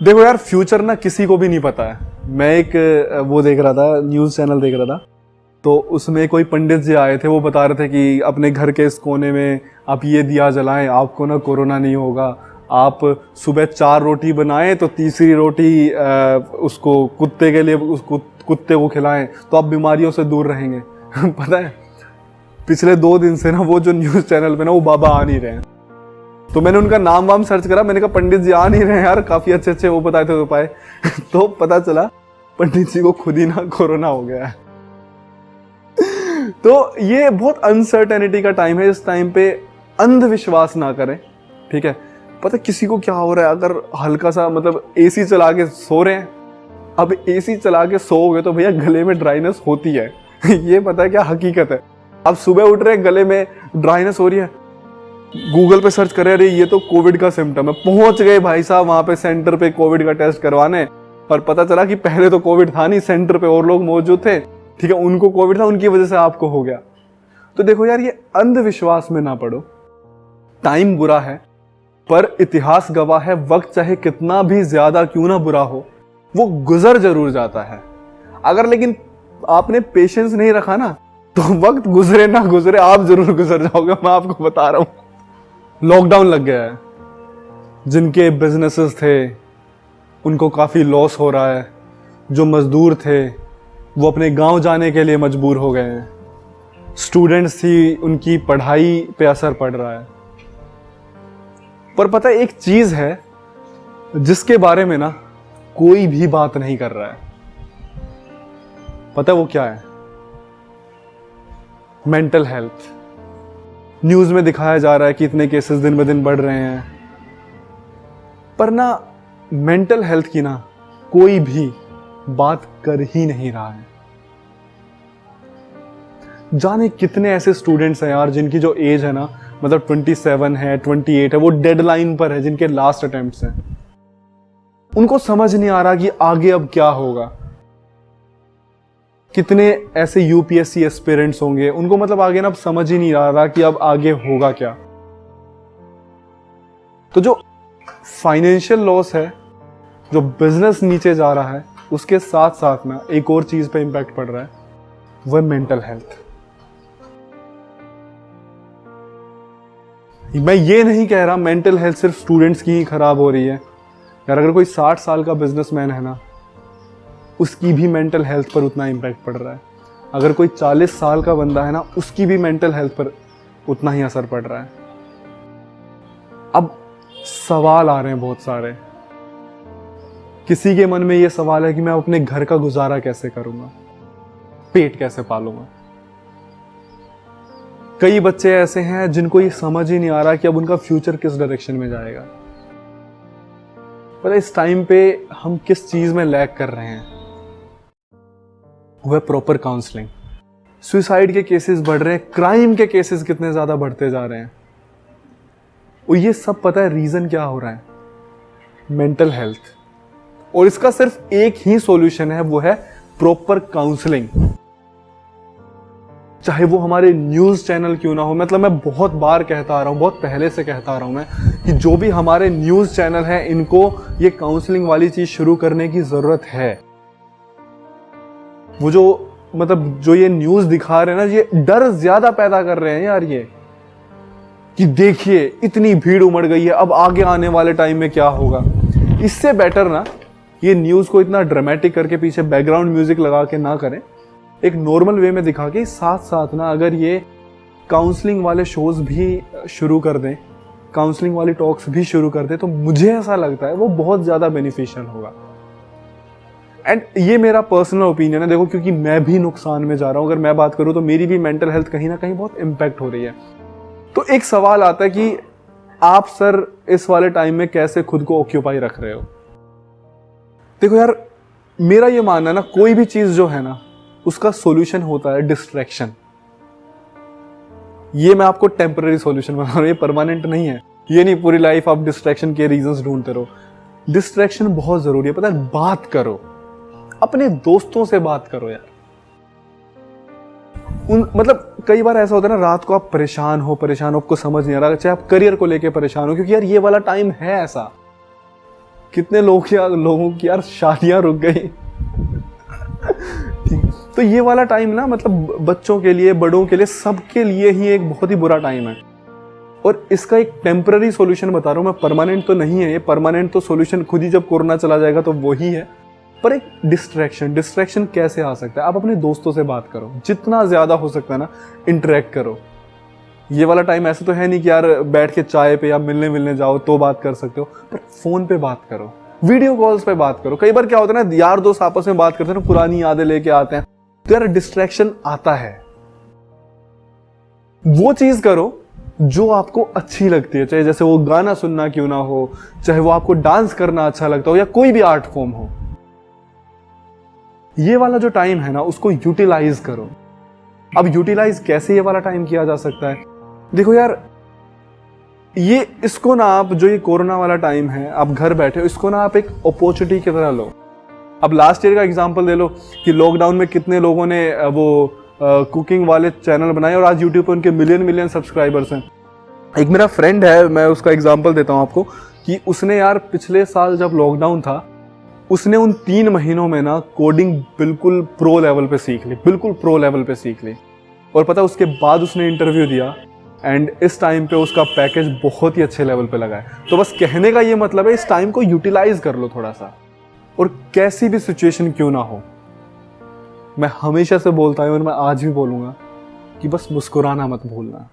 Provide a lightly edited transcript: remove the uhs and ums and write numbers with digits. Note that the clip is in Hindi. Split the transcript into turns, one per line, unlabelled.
देखो यार, फ्यूचर ना किसी को भी नहीं पता है। मैं एक वो देख रहा था, न्यूज़ चैनल देख रहा था, तो उसमें कोई पंडित जी आए थे। वो बता रहे थे कि अपने घर के इस कोने में आप ये दिया जलाएं, आपको ना कोरोना नहीं होगा। आप सुबह 4 रोटी बनाएं तो तीसरी रोटी उसको कुत्ते के लिए, उसको कुत्ते को खिलाएं तो आप बीमारियों से दूर रहेंगे। पता है, पिछले 2 दिन से ना वो जो न्यूज़ चैनल पे ना वो बाबा आ नहीं रहे हैं। तो मैंने उनका नाम वाम सर्च करा, मैंने कहा पंडित जी आ नहीं रहे हैं यार, काफ़ी अच्छे अच्छे वो बताए थे उपाय। तो पता चला पंडित जी को खुद ही ना कोरोना हो गया है। तो ये बहुत अनसर्टेनिटी का टाइम है। इस टाइम पे अंधविश्वास ना करें, ठीक है। पता किसी को क्या हो रहा है, अगर हल्का सा मतलब एसी चला के सो रहे हैं, अब एसी चला के सोओगे तो भैया गले में ड्राइनेस होती है। ये पता है क्या हकीकत है। अब सुबह उठ रहे हैं, गले में ड्राइनेस हो रही है, गूगल पे सर्च करें, अरे ये तो कोविड का सिम्टम है। पहुंच गए भाई साहब वहां पे सेंटर पे कोविड का टेस्ट करवाने, और पता चला कि पहले तो कोविड था नहीं, सेंटर पे और लोग मौजूद थे, ठीक है, उनको कोविड था, उनकी वजह से आपको हो गया। तो देखो यार, ये अंधविश्वास में ना पड़ो। टाइम बुरा है, पर इतिहास गवाह है, वक्त चाहे कितना भी ज्यादा क्यों ना बुरा हो, वो गुजर जरूर जाता है। अगर लेकिन आपने पेशेंस नहीं रखा ना, तो वक्त गुजरे ना गुजरे आप जरूर गुजर जाओगे, मैं आपको बता रहा हूं। लॉकडाउन लग गया है, जिनके बिजनेसेस थे उनको काफी लॉस हो रहा है। जो मजदूर थे वो अपने गांव जाने के लिए मजबूर हो गए हैं। स्टूडेंट्स थी, उनकी पढ़ाई पे असर पड़ रहा है। पर पता है, एक चीज है जिसके बारे में ना कोई भी बात नहीं कर रहा है। पता है वो क्या है? Mental health. न्यूज में दिखाया जा रहा है कि इतने केसेस दिन ब दिन बढ़ रहे हैं, पर ना मेंटल हेल्थ की ना कोई भी बात कर ही नहीं रहा है। जाने कितने ऐसे स्टूडेंट्स हैं यार, जिनकी जो एज है ना, मतलब 27 है, 28 है, वो डेडलाइन पर है, जिनके लास्ट अटेम्प्ट्स हैं। उनको समझ नहीं आ रहा कि आगे अब क्या होगा। कितने ऐसे यूपीएससी एस्पिरेंट्स होंगे, उनको मतलब आगे ना अब समझ ही नहीं आ रहा कि अब आगे होगा क्या। तो जो फाइनेंशियल लॉस है, जो बिजनेस नीचे जा रहा है, उसके साथ साथ ना एक और चीज पे इंपैक्ट पड़ रहा है, वो है मेंटल हेल्थ। मैं ये नहीं कह रहा मेंटल हेल्थ सिर्फ स्टूडेंट्स की ही खराब हो रही है यार। अगर कोई 60 साल का बिजनेसमैन है ना, उसकी भी मेंटल हेल्थ पर उतना इंपैक्ट पड़ रहा है। अगर कोई 40 साल का बंदा है ना, उसकी भी मेंटल हेल्थ पर उतना ही असर पड़ रहा है। अब सवाल आ रहे हैं बहुत सारे। किसी के मन में ये सवाल है कि मैं अपने घर का गुजारा कैसे करूंगा, पेट कैसे पालूंगा। कई बच्चे ऐसे हैं जिनको ये समझ ही नहीं आ रहा कि अब उनका फ्यूचर किस डायरेक्शन में जाएगा। पर इस टाइम पे हम किस चीज में लैग कर रहे हैं, वो है प्रॉपर काउंसलिंग। सुसाइड के केसेस बढ़ रहे हैं, क्राइम के केसेस कितने ज्यादा बढ़ते जा रहे हैं, और ये सब पता है रीजन क्या हो रहा है? Mental health. और इसका सिर्फ एक ही सॉल्यूशन है, वो है प्रॉपर काउंसलिंग। चाहे वो हमारे न्यूज चैनल क्यों ना हो। मतलब मैं बहुत बार कहता आ रहा हूं, बहुत पहले से कहता आ रहा हूं मैं, कि जो भी हमारे न्यूज चैनल हैं, इनको ये काउंसलिंग वाली चीज शुरू करने की जरूरत है। वो जो मतलब जो ये न्यूज दिखा रहे हैं ना, ये डर ज्यादा पैदा कर रहे हैं यार, ये कि देखिए इतनी भीड़ उमड़ गई है, अब आगे आने वाले टाइम में क्या होगा। इससे बेटर ना ये न्यूज को इतना ड्रामेटिक करके पीछे बैकग्राउंड म्यूजिक लगा के ना करें, एक नॉर्मल वे में दिखा के साथ साथ ना अगर ये काउंसलिंग वाले शोज भी शुरू कर दें, काउंसलिंग वाली टॉक्स भी शुरू कर दें, तो मुझे ऐसा लगता है वो बहुत ज्यादा बेनिफिशियल होगा। एंड ये मेरा पर्सनल ओपिनियन है, देखो, क्योंकि मैं भी नुकसान में जा रहा हूं। अगर मैं बात करूं तो मेरी भी मेंटल हेल्थ कहीं ना कहीं बहुत इंपैक्ट हो रही है। तो एक सवाल आता है कि आप सर इस वाले टाइम में कैसे खुद को ऑक्यूपाई रख रहे हो। देखो यार, मेरा ये मानना है ना, कोई भी चीज जो है ना, उसका सॉल्यूशन होता है डिस्ट्रैक्शन। ये मैं आपको टेम्पररी सॉल्यूशन बता रहा हूं, ये परमानेंट नहीं है। ये नहीं पूरी लाइफ आप डिस्ट्रैक्शन के रीजंस ढूंढते रहो। डिस्ट्रैक्शन बहुत जरूरी है। पता है, बात करो, अपने दोस्तों से बात करो यार। मतलब कई बार ऐसा होता है ना, रात को आप परेशान हो, आपको समझ नहीं आ रहा, चाहे आप करियर को लेके परेशान हो, क्योंकि यार ये वाला टाइम है ऐसा कितने लोगों की यार शादियां रुक गई। तो ये वाला टाइम ना मतलब बच्चों के लिए, बड़ों के लिए, सबके लिए ही एक बहुत ही बुरा टाइम है। और इसका एक टेम्पररी सॉल्यूशन बता रहा हूँ मैं, परमानेंट तो नहीं है ये। परमानेंट तो सॉल्यूशन खुद ही जब कोरोना चला जाएगा तो वही है। पर एक डिस्ट्रैक्शन कैसे आ सकता है? आप अपने दोस्तों से बात करो, जितना ज्यादा हो सकता है ना इंटरेक्ट करो। ये वाला टाइम ऐसा तो है नहीं कि यार बैठ के चाय पे या मिलने जाओ तो बात कर सकते हो, पर फोन पे बात करो, वीडियो कॉल्स पे बात करो। कई बार क्या होता है ना, यार दोस्त आपस में बात करते हैं ना, पुरानी यादें लेके आते हैं, तो यार डिस्ट्रैक्शन आता है। वो चीज करो जो आपको अच्छी लगती है, चाहे जैसे वो गाना सुनना क्यों ना हो, चाहे वो आपको डांस करना अच्छा लगता हो, या कोई भी आर्ट फॉर्म हो। ये वाला जो टाइम है ना उसको यूटिलाइज करो। अब यूटिलाइज कैसे ये वाला टाइम किया जा सकता है? देखो यार, ये इसको ना आप, जो ये कोरोना वाला टाइम है, आप घर बैठे हो, इसको ना आप एक अपॉर्चुनिटी की तरह लो। अब लास्ट ईयर का एग्जांपल ले लो कि लॉकडाउन में कितने लोगों ने वो कुकिंग वाले चैनल बनाए और आज यूट्यूब पर उनके मिलियन सब्सक्राइबर्स हैं। एक मेरा फ्रेंड है, मैं उसका एग्जांपल देता हूं आपको, कि उसने यार पिछले साल जब लॉकडाउन था, उसने उन 3 महीनों में ना कोडिंग बिल्कुल प्रो लेवल पे सीख ली, बिल्कुल प्रो लेवल पे सीख ली। और पता उसके बाद उसने इंटरव्यू दिया एंड इस टाइम पे उसका पैकेज बहुत ही अच्छे लेवल पे लगा है। तो बस कहने का ये मतलब है, इस टाइम को यूटिलाइज कर लो थोड़ा सा, और कैसी भी सिचुएशन क्यों ना हो। मैं हमेशा से बोलता हूं और मैं आज भी बोलूंगा कि बस मुस्कुराना मत भूलना।